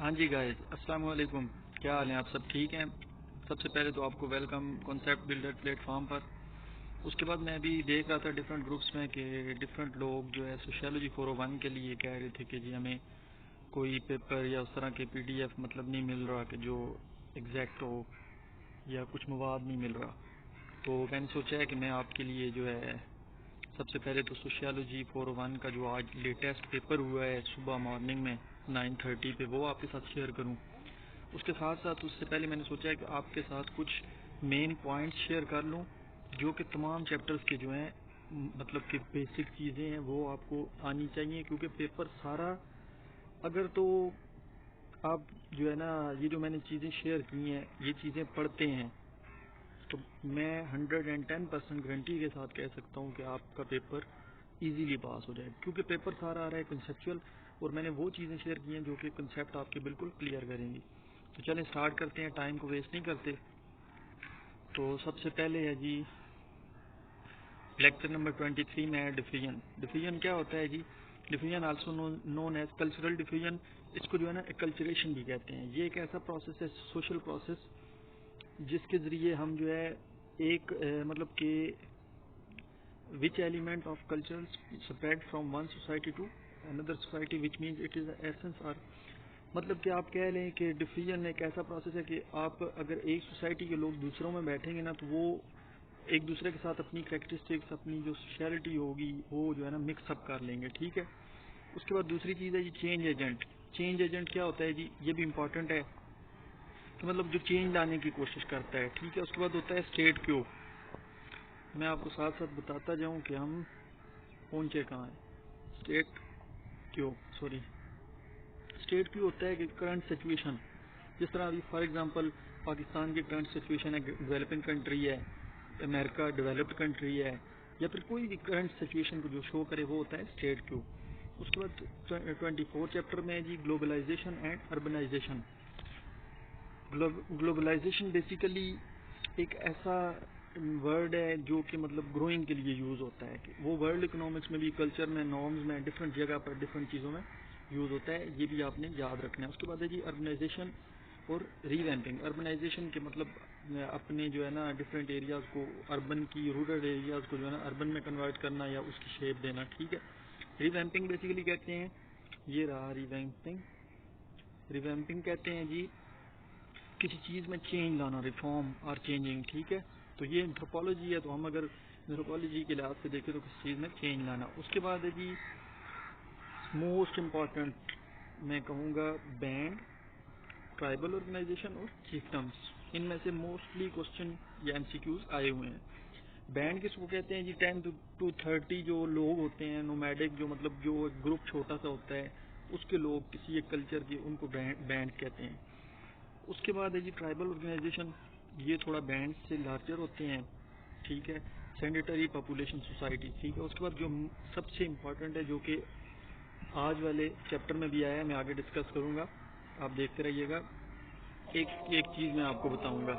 ہاں جی گائز، السلام علیکم. کیا حال ہیں؟ آپ سب ٹھیک ہیں؟ سب سے پہلے تو آپ کو welcome concept builder platform پر. اس کے بعد میں ابھی دیکھ رہا تھا ڈفرینٹ گروپس میں کہ ڈفرینٹ لوگ جو ہے سوشیالوجی 401 کے لیے کہہ رہے تھے کہ جی ہمیں کوئی پیپر یا اس طرح کے پی ڈی ایف مطلب نہیں مل رہا کہ جو ایگزیکٹ ہو، یا کچھ مواد نہیں مل رہا. تو میں نے سوچا ہے کہ میں آپ کے لیے جو ہے سب سے پہلے تو سوشیالوجی 401 کا جو آج لیٹسٹ پیپر ہوا ہے صبح مارننگ میں 9:30 پہ، وہ آپ کے ساتھ شیئر کروں. اس کے ساتھ ساتھ اس سے پہلے میں نے سوچا ہے کہ آپ کے ساتھ کچھ مین پوائنٹس شیئر کر لوں جو کہ تمام چیپٹرز کے جو ہیں مطلب کہ بیسک چیزیں ہیں وہ آپ کو آنی چاہیے، کیونکہ پیپر سارا اگر تو آپ جو ہے نا یہ جو میں نے چیزیں شیئر کی ہیں یہ چیزیں پڑھتے ہیں تو میں 110% گارنٹی کے ساتھ کہہ سکتا ہوں کہ آپ کا پیپر ایزیلی پاس ہو جائے، کیونکہ پیپر سارا آ رہا ہے کنسیپچول، اور میں نے وہ چیزیں شیئر کی ہیں جو کہ کنسیپٹ آپ کے بالکل کلیئر کریں گی. تو چلیں سٹارٹ کرتے ہیں، ٹائم کو ویسٹ نہیں کرتے. تو سب سے پہلے ہے جی لیکچر نمبر 23 میں ہے ڈیفیژن. ڈیفیژن کیا ہوتا ہے جی؟ ڈیفیژن آلسو نون ایز کلچرل ڈیفیژن، اس کو جو ہے نا ایکلچریشن بھی کہتے ہیں. یہ ایک ایسا پروسیس ہے، سوشل پروسیس، جس کے ذریعے ہم جو ہے ایک مطلب کہ which element of culture spread from one society to another society, which means it is the essence or مطلب کہ آپ کہہ لیں کہ ڈیفیژن ایک ایسا پروسیس ہے کہ آپ اگر ایک سوسائٹی کے لوگ دوسروں میں بیٹھیں گے نا تو وہ ایک دوسرے کے ساتھ اپنی کریکٹرسٹکس، اپنی جو سوشیلٹی ہوگی وہ جو ہے نا مکس اپ کر لیں گے. ٹھیک ہے. اس کے بعد دوسری چیز ہے جی چینج ایجنٹ. چینج ایجنٹ کیا ہوتا ہے جی؟ یہ بھی امپورٹنٹ ہے کہ مطلب جو چینج لانے کی کوشش کرتا ہے. ٹھیک ہے. اس کے بعد ہوتا ہے اسٹیٹ کیو. میں آپ کو ساتھ ساتھ بتاتا جاؤں کہ ہم پہنچے کہاں ہیں. اسٹیٹ کیو ہوتا ہے کہ کرنٹ سچویشن، جس طرح ابھی فار ایگزامپل پاکستان کی کرنٹ سچویشن ہے، ڈیولپنگ کنٹری ہے، امریکہ ڈیولپڈ کنٹری ہے، یا پھر کوئی بھی کرنٹ سچویشن کو جو شو کرے وہ ہوتا ہے اسٹیٹ کیو. اس کے بعد 24 چیپٹر میں ہے جی globalization and urbanization. Globalization basically ایک ایسا ورڈ ہے جو کہ مطلب گروئنگ کے لیے یوز ہوتا ہے، کہ وہ ورلڈ اکنامکس میں بھی، کلچر میں، نارمز میں، ڈفرینٹ جگہ پر ڈفرینٹ چیزوں میں یوز ہوتا ہے. یہ بھی آپ نے یاد رکھنا ہے. اس کے بعد ہے جی اربنائزیشن اور ریویمپنگ. اربنائزیشن کے مطلب اپنے جو ہے نا ڈفرینٹ ایریاز کو، اربن کی رورل ایریاز کو جو ہے نا اربن میں کنورٹ کرنا یا اس کی شیپ دینا. ٹھیک ہے. ریویمپنگ بیسیکلی کہتے ہیں، یہ رہا ریویمپنگ. ریویمپنگ کہتے ہیں جی کسی چیز میں چینج لانا، ریفارم اور چینجنگ. ٹھیک ہے. تو یہ انتھروپولوجی ہے، تو ہم اگر انتھروپولوجی کے لحاظ سے دیکھیں تو کسی چیز میں چینج لانا. اس کے بعد ہے جی موسٹ امپورٹنٹ میں کہوں گا بینڈ، ٹرائبل آرگنائزیشن اور چیفڈمس. ان میں سے موسٹلی کوشچن یا ایم سی کیوز آئے ہوئے ہیں. بینڈ کس کو کہتے ہیں جی؟ 10 to 30 جو لوگ ہوتے ہیں نومیڈک، جو مطلب جو گروپ چھوٹا سا ہوتا ہے اس کے لوگ کسی ایک کلچر کے، ان کو بینڈ کہتے ہیں. اس کے بعد ہے جی ٹرائبل آرگنائزیشن. یہ تھوڑا بینڈ سے لارجر ہوتے ہیں. ٹھیک ہے. سینڈیٹری پاپولیشن سوسائٹی. ٹھیک ہے. اس کے بعد جو سب سے امپورٹنٹ ہے، جو کہ آج والے چیپٹر میں بھی آیا ہے، میں آگے ڈسکس کروں گا، آپ دیکھتے رہیے گا. ایک چیز میں آپ کو بتاؤں گا،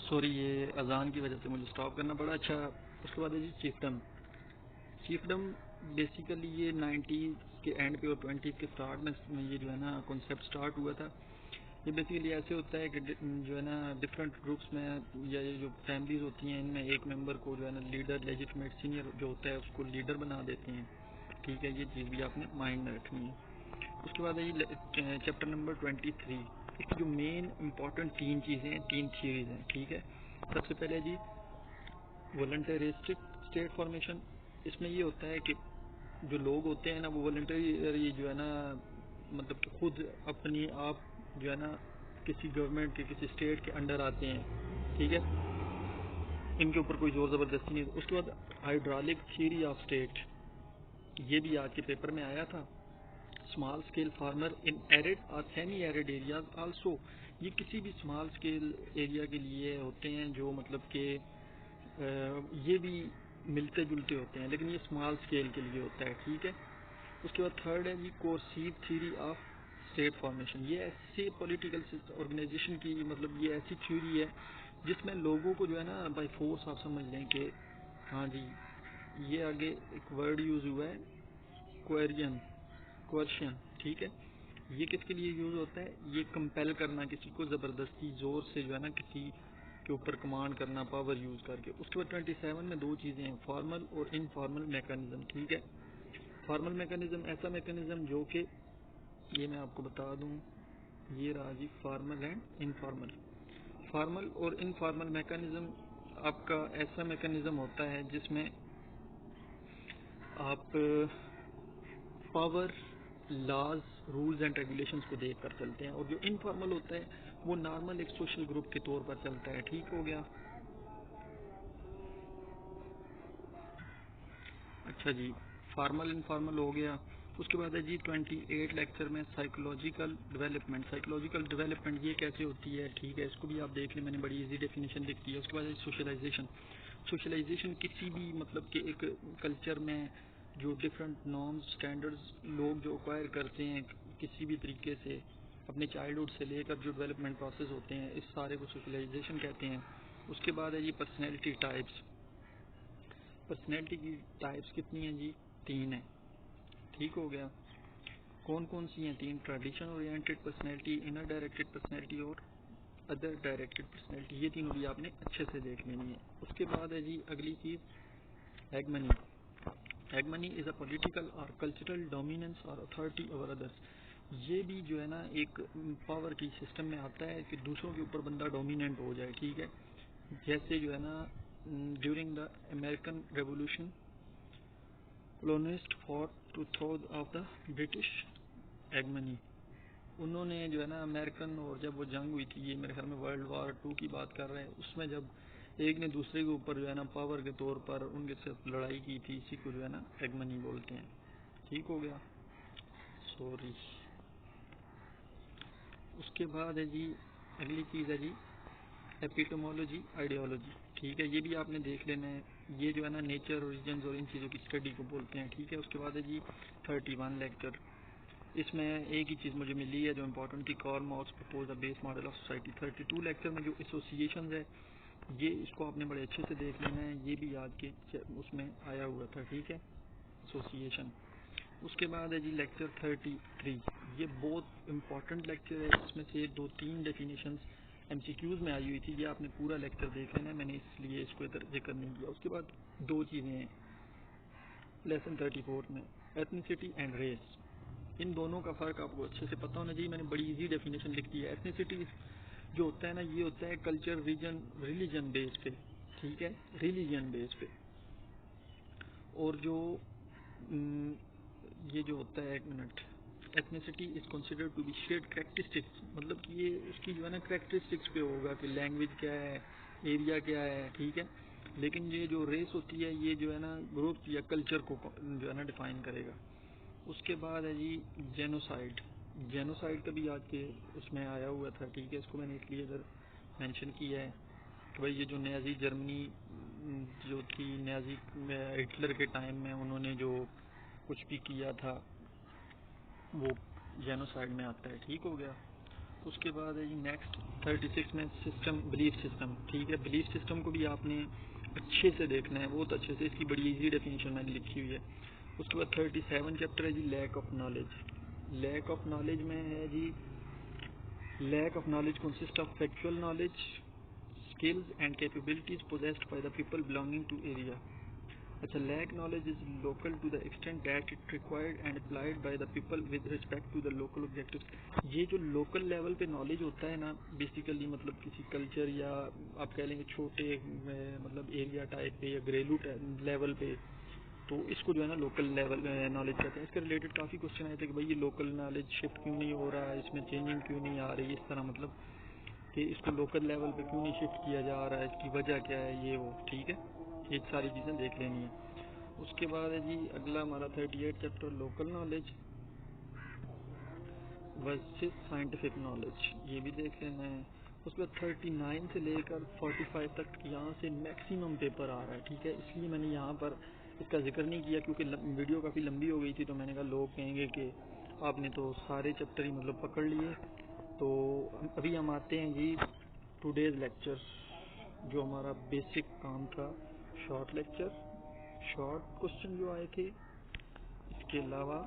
سوری یہ اذان کی وجہ سے مجھے سٹاپ کرنا پڑا. اچھا. اس کے بعد ہے جی چیفڈم. چیفڈم بیسیکلی یہ 90s کے اینڈ پہ اور 20s کے سٹارٹ میں یہ جو ہے نا کانسیپٹ سٹارٹ ہوا تھا. یہ بیسیکلی ایسے ہوتا ہے کہ جو ہے نا ڈفرینٹ گروپس میں یا یہ جو فیملیز ہوتی ہیں ان میں ایک ممبر کو جو ہے نا لیڈر، لیجیٹمیٹ سینئر جو ہوتا ہے اس کو لیڈر بنا دیتے ہیں. ٹھیک ہے. یہ چیز بھی آپ نے مائنڈ میں رکھنی ہے. اس کے بعد ہے یہ چیپٹر نمبر 23. اس کی جو مین امپورٹنٹ تین چیزیں ہیں، تین تھیوریز ہیں. ٹھیک ہے. سب سے پہلے جی والنٹرسٹک اسٹیٹ فارمیشن. اس میں یہ ہوتا ہے کہ جو لوگ ہوتے ہیں نا وہ والنٹری جو ہے نا مطلب کہ خود اپنی آپ جو ہے نا کسی گورنمنٹ کے، کسی اسٹیٹ کے انڈر آتے ہیں. ٹھیک ہے. ان کے اوپر کوئی زور زبردستی نہیں. اس کے بعد ہائیڈرالک تھیوری آف اسٹیٹ، یہ بھی آج کے پیپر میں آیا تھا. اسمال اسکیل فارمر ان ایرڈ اور سیمی ایرڈ ایریاز آلسو. یہ کسی بھی اسمال اسکیل ایریا کے لیے ہوتے ہیں جو مطلب کہ یہ بھی ملتے جلتے ہوتے ہیں، لیکن یہ اسمال اسکیل کے لیے ہوتا ہے. ٹھیک ہے. اس کے بعد تھرڈ ہے جی کورسیو تھیوری آف اسٹیٹ فارمیشن. یہ ایسی پولیٹیکل آرگنائزیشن کی مطلب یہ ایسی تھیوری ہے جس میں لوگوں کو جو ہے نا بائی فورس آپ سمجھ لیں کہ ہاں جی یہ آگے ایک ورڈ یوز ہوا ہے کوئرجن. کوشن، ٹھیک ہے، یہ کس کے لیے یوز ہوتا ہے؟ یہ کمپیل کرنا، کسی کو زبردستی زور سے جو ہے نا کسی کے اوپر کمانڈ کرنا پاور یوز کر کے۔ اس کے بعد 27 میں دو چیزیں ہیں، فارمل اور انفارمل میکانزم، ٹھیک ہے۔ فارمل میکانزم ایسا میکانزم جو کہ یہ میں آپ کو بتا دوں، یہ رہا جی فارمل اینڈ انفارمل۔ فارمل اور انفارمل میکانزم آپ کا ایسا میکانزم ہوتا ہے جس میں آپ power, laws, rules and regulations کو دیکھ کر چلتے ہیں، اور جو انفارمل ہوتا ہے وہ نارمل ایک سوشل گروپ کے طور پر چلتا ہے، ٹھیک ہو گیا۔ اچھا جی، فارمل انفارمل ہو گیا۔ اس کے بعد ہے جی 28 لیکچر میں سائیکولوجیکل ڈیولپمنٹ۔ سائیکولوجیکل ڈیولپمنٹ یہ کیسے ہوتی ہے، ٹھیک ہے، اس کو بھی آپ دیکھ لیں، میں نے بڑی ایزی ڈیفینیشن لکھ دی ہے۔ اس کے بعد ہے سوشلائزیشن۔ سوشلائزیشن کسی بھی مطلب کہ ایک کلچر میں جو ڈفرینٹ نارمز اسٹینڈرڈز لوگ جو اکوائر کرتے ہیں کسی بھی طریقے سے اپنے چائلڈہڈ سے لے کر جو ڈیولپمنٹ پروسیس ہوتے ہیں، اس سارے کو سوشلائزیشن کہتے ہیں۔ اس کے بعد ہے جی پرسنالٹی ٹائپس۔ پرسنالٹی کی ٹائپس کتنی ہیں جی؟ 3 ہیں، ٹھیک ہو گیا۔ کون کون سی ہیں؟ 3، tradition oriented personality, inner directed personality اور ادر ڈائریکٹڈ پرسنالٹی، یہ تینوں بھی آپ نے اچھے سے دیکھ لینی ہے۔ اس کے بعد ہے جی اگلی چیز ہیگمنی۔ ہیگمنی از اے پولیٹیکل اور کلچرل ڈومیننس اور اتھارٹی اوور ادرس۔ یہ بھی جو ہے نا ایک پاور کی سسٹم میں آتا ہے کہ دوسروں کے اوپر بندہ ڈومیننٹ ہو جائے، ٹھیک ہے۔ جیسے جو ہے نا during the American revolution colonist fought to throw off the British hegemony. انہوں نے جو ہے نا امریکن، اور جب وہ جنگ ہوئی تھی، یہ میرے خیال میں ورلڈ وار 2 کی بات کر رہے ہیں، اس میں جب ایک نے دوسرے کے اوپر جو ہے نا پاور کے طور پر ان کے ساتھ لڑائی کی تھی، اسی کو جو ہے نا ہیگمنی بولتے ہیں، ٹھیک ہو گیا۔ سوری۔ اس کے بعد ہے جی اگلی چیز ہے جی ایپیٹمولوجی آئیڈیالوجی، ٹھیک ہے، یہ بھی آپ نے دیکھ لینا ہے۔ یہ جو ہے نا نیچر، اوریجنز اور ان چیزوں کی اسٹڈی کو بولتے ہیں، ٹھیک ہے۔ اس کے بعد ہے جی 31 لیکچر۔ اس میں ایک ہی چیز مجھے ملی ہے جو امپورٹنٹ تھی، Karl Marx propose a base model of society. 32 lecture میں جو ایسوسیشنز ہے، یہ اس کو آپ نے بڑے اچھے سے دیکھ لینا ہے، یہ بھی آج کے اس میں آیا ہوا تھا، ٹھیک ہے، ایسوسیشن۔ اس کے بعد ہے جی لیکچر 33، یہ بہت امپورٹنٹ لیکچر ہے، اس میں سے 2-3 ڈیفینیشنز MCQs میں آئی ہوئی تھی، یہ آپ نے پورا لیکچر دیکھ لینا ہے، میں نے اس لیے اس کو ادھر ذکر نہیں کیا۔ اس کے بعد 2 چیزیں ہیں لیسن 34 میں، ایتھنیسٹی اینڈ ریس۔ ان دونوں کا فرق آپ کو اچھے سے پتہ ہونا چاہیے، میں نے بڑی ایزی ڈیفینیشن لکھ دی ہے۔ ایتھنیسٹی جو ہوتا ہے نا، یہ ہوتا ہے کلچر، ریلیجن بیس پہ، ٹھیک ہے، ریلیجن بیس پہ۔ اور جو یہ جو ہوتا ہے، ایک minute, ethnicity is considered to be shared characteristics, مطلب کہ یہ اس کی جو ہے نا کریکٹرسٹکس پہ ہوگا کہ لینگویج کیا ہے، ایریا کیا ہے، ٹھیک ہے۔ لیکن یہ جو ریس ہوتی ہے، یہ جو ہے نا گروپ یا کلچر کو جو ہے نا ڈیفائن کرے گا۔ اس کے بعد ہے جی جینوسائڈ۔ جینوسائڈ کا بھی آج کے اس میں آیا ہوا تھا، ٹھیک ہے، اس کو میں نے اس لیے ادھر مینشن کیا ہے کہ بھائی یہ جو نیازی جرمنی جو تھی، نیازی ہٹلر کے ٹائم میں انہوں نے جو کچھ بھی کیا تھا وہ جینوسائڈ میں آتا ہے، ٹھیک ہو گیا۔ اس کے بعد ہے جی نیکسٹ 36 میں سسٹم، بلیف سسٹم، ٹھیک ہے، بلیف سسٹم کو بھی آپ نے اچھے سے دیکھنا ہے، بہت اچھے سے، اس کی بڑی ایزی ڈیفینیشن میں نے لکھی ہوئی ہے۔ اس کے بعد 37 چیپٹر ہے جی lack of knowledge. Lack of knowledge میں ہے جی lack of knowledge consist of factual knowledge, skills and capabilities possessed by the people belonging to area. اچھا، lack knowledge is local to the extent that it required and applied by the people with respect to the local objective. یہ جو local level پہ knowledge ہوتا ہے نا، basically مطلب کسی culture یا آپ کہہ لیں گے چھوٹے مطلب ایریا ٹائپ پہ یا گھریلو لیول پہ، تو اس کو جو ہے نا لوکل لیول نالج کہتے ہیں۔ اس کے ریلیٹڈ کافی کوشچن آئے تھے کہ بھائی یہ لوکل نالج شفٹ کیوں نہیں ہو رہا ہے، اس میں چینجنگ کیوں نہیں آ رہی، اس طرح مطلب کہ اس کو لوکل لیول پہ کیوں نہیں شفٹ کیا جا رہا ہے، اس کی وجہ کیا ہے، یہ وہ، ٹھیک ہے، یہ ساری چیزیں دیکھ لینی ہیں۔ اس کے بعد ہے جی اگلا ہمارا 38 chapter local knowledge versus scientific knowledge, یہ بھی دیکھ لینا ہے۔ اس کے بعد 39 سے لے کر 45 تک یہاں سے میکسیمم پیپر آ رہا ہے، ٹھیک ہے، اس لیے میں نے یہاں پر اس کا ذکر نہیں کیا کیونکہ ویڈیو کافی لمبی ہو گئی تھی، تو میں نے کہا لوگ کہیں گے کہ آپ نے تو سارے چیپٹر ہی مطلب پکڑ لیے۔ تو ابھی ہم آتے ہیں جی ٹوڈیز لیکچر، جو ہمارا بیسک کام تھا، شارٹ لیکچر، شارٹ کوشچن جو آئے تھے، اس کے علاوہ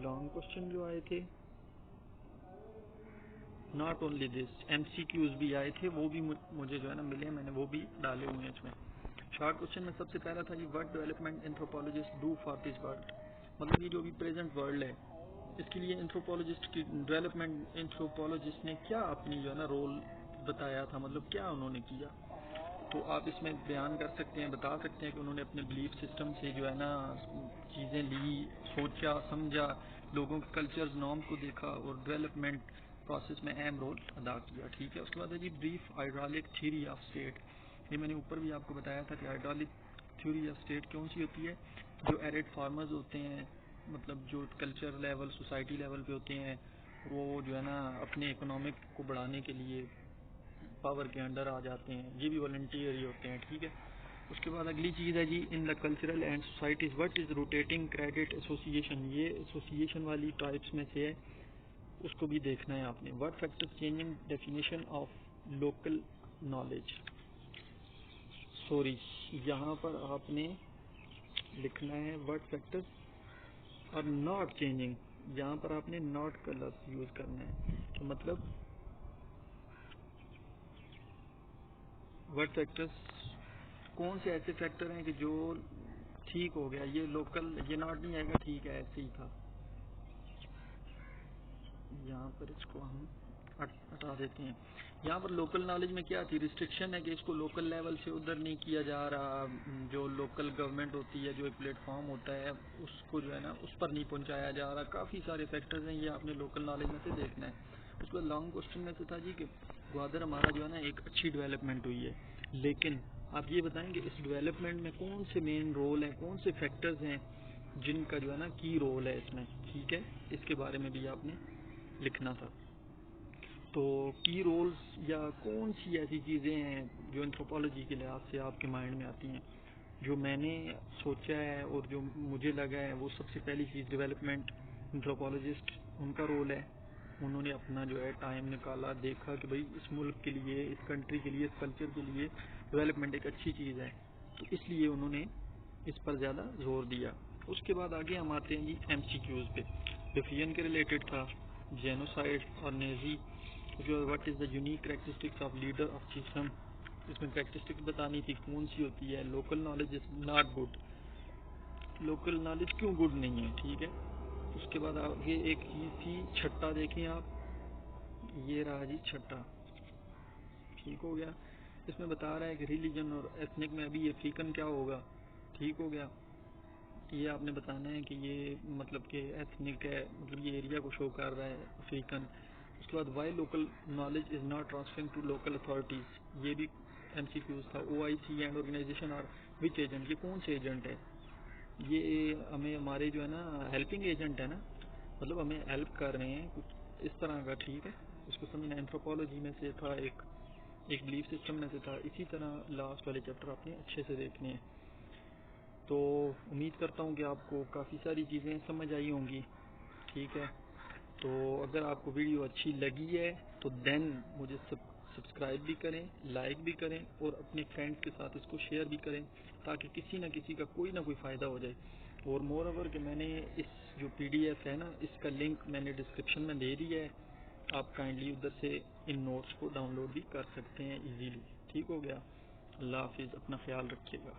لانگ کوشچن جو آئے تھے، not only this, M C Qs بھی آئے تھے، وہ بھی مجھے جو ہے نا ملے، میں نے وہ بھی ڈالے ہوئے ہیں اس میں۔ شارٹ کوشچن میں سب سے پہلا تھا جی what development anthropologist do for this world, مطلب یہ جو بھی پریزنٹ ورلڈ ہے اس کے لیے اینتھروپولوجسٹ کی ڈیولپمنٹ، اینتھروپولوجسٹ نے کیا اپنی جو ہے نا رول بتایا تھا، مطلب کیا انہوں نے کیا۔ تو آپ اس میں بیان کر سکتے ہیں، بتا سکتے ہیں کہ انہوں نے اپنے بلیف سسٹم سے جو ہے نا چیزیں لی، سوچا سمجھا، لوگوں کے کلچرز نارم کو دیکھا اور ڈیولپمنٹ پروسیس میں اہم رول ادا کیا۔ ٹھیک ہے، اس کے بعد ہے جی brief hydraulic theory of state, یہ میں نے اوپر بھی آپ کو بتایا تھا کہ ہائیڈرولک تھیوری آف اسٹیٹ کون سی ہوتی ہے، جو ایرڈ فارمرز ہوتے ہیں، مطلب جو کلچر لیول سوسائٹی لیول پہ ہوتے ہیں، وہ جو ہے نا اپنے اکنامک کو بڑھانے کے لیے پاور کے انڈر آ جاتے ہیں، یہ بھی والنٹیئر ہی ہوتے ہیں۔ ٹھیک ہے، اس کے بعد اگلی چیز ہے جی in the cultural and societies what is rotating credit association, یہ ایسوسیشن والی ٹائپس میں سے ہے، اس کو بھی دیکھنا ہے آپ نے۔ What factors changing definition of local knowledge, sorry یہاں پر آپ نے لکھنا ہے وٹ فیکٹرز اور ناٹ چینجنگ، یہاں پر آپ نے ناٹ کا لفظ یوز کرنا ہے، تو مطلب وٹ فیکٹرز کون سے ایسے فیکٹر ہیں کہ جو ٹھیک ہو گیا، یہ لوکل، یہ ناٹ نہیں آئے گا، ٹھیک ہے ایسے ہی تھا، یہاں پر اس کو ہم ہٹا دیتے ہیں۔ یہاں پر لوکل نالج میں کیا تھی، ریسٹرکشن ہے کہ اس کو لوکل لیول سے ادھر نہیں کیا جا رہا، جو لوکل گورنمنٹ ہوتی ہے، جو ایک پلیٹ فارم ہوتا ہے اس کو جو ہے نا اس پر نہیں پہنچایا جا رہا، کافی سارے فیکٹرز ہیں، یہ آپ نے لوکل نالج میں سے دیکھنا ہے۔ اس کے بعد لانگ کوسچن میں سے تھا جی کہ گوادر ہمارا جو ہے نا ایک اچھی ڈیولپمنٹ ہوئی ہے، لیکن آپ یہ بتائیں کہ اس ڈیولپمنٹ میں کون سے مین رول ہیں، کون سے فیکٹرز ہیں جن کا جو ہے نا کی رول ہے اس میں۔ ٹھیک ہے، اس کے بارے میں بھی آپ نے لکھنا تھا۔ تو کی رولز یا کون سی ایسی چیزیں ہیں جو انتھروپولوجی کے لحاظ سے آپ کے مائنڈ میں آتی ہیں، جو میں نے سوچا ہے اور جو مجھے لگا ہے، وہ سب سے پہلی چیز ڈیولپمنٹ، انتھروپولوجسٹ ان کا رول ہے، انہوں نے اپنا جو ہے ٹائم نکالا، دیکھا کہ بھئی اس ملک کے لیے، اس کنٹری کے لیے، اس کلچر کے لیے ڈیولپمنٹ ایک اچھی چیز ہے، تو اس لیے انہوں نے اس پر زیادہ زور دیا۔ اس کے بعد آگے ہم آتے ہیں جی ایم سی کیوز پہ، ڈیفین کے ریلیٹڈ تھا، جینوسائڈ اور نیزی، جو what is the unique characteristics of leader of fascism, اس میں کریکٹرسٹکس بتانی تھی کون سی ہوتی ہے۔ Local knowledge is not good, local knowledge کیوں گڈ نہیں ہے، ٹھیک ہے۔ اس کے بعد آگے ایک چیز تھی چھٹا، دیکھیں آپ، یہ رہا جی چھٹا، ٹھیک ہو گیا۔ اس میں بتا رہا ہے کہ ریلیجن اور ایتھنک میں ابھی افریقن کیا ہوگا، ٹھیک ہو گیا۔ یہ آپ نے بتانا ہے کہ یہ مطلب کہ ایتھنک ہے، مطلب یہ ایریا کو شو کر رہا ہے افریقن۔ اس کے بعد why local knowledge is not transferring to local authorities, یہ بھی ایم سی کیوز تھا۔ O I C and organization are which agent, یہ کون سے ایجنٹ ہے، یہ ہمیں ہمارے جو ہے نا ہیلپنگ ایجنٹ ہے نا، مطلب ہمیں ہیلپ کر رہے ہیں کچھ اس طرح کا، ٹھیک ہے۔ اس کو سمجھنا، اینتھروپولوجی میں سے تھا، ایک بلیف سسٹم میں سے تھا، اسی طرح لاسٹ والے چیپٹر آپ نے اچھے سے دیکھنے ہیں۔ تو امید کرتا ہوں کہ آپ کو کافی ساری چیزیں سمجھ آئی ہوں گی، ٹھیک ہے۔ تو اگر آپ کو ویڈیو اچھی لگی ہے تو دین مجھے سبسکرائب بھی کریں، لائک بھی کریں، اور اپنے فرینڈس کے ساتھ اس کو شیئر بھی کریں، تاکہ کسی نہ کسی کا کوئی نہ کوئی فائدہ ہو جائے۔ اور مور اوور کہ میں نے اس جو پی ڈی ایف ہے نا، اس کا لنک میں نے ڈسکرپشن میں دے دیا ہے، آپ کائنڈلی ادھر سے ان نوٹس کو ڈاؤن لوڈ بھی کر سکتے ہیں ایزیلی، ٹھیک ہو گیا۔ اللہ حافظ، اپنا خیال رکھیے گا۔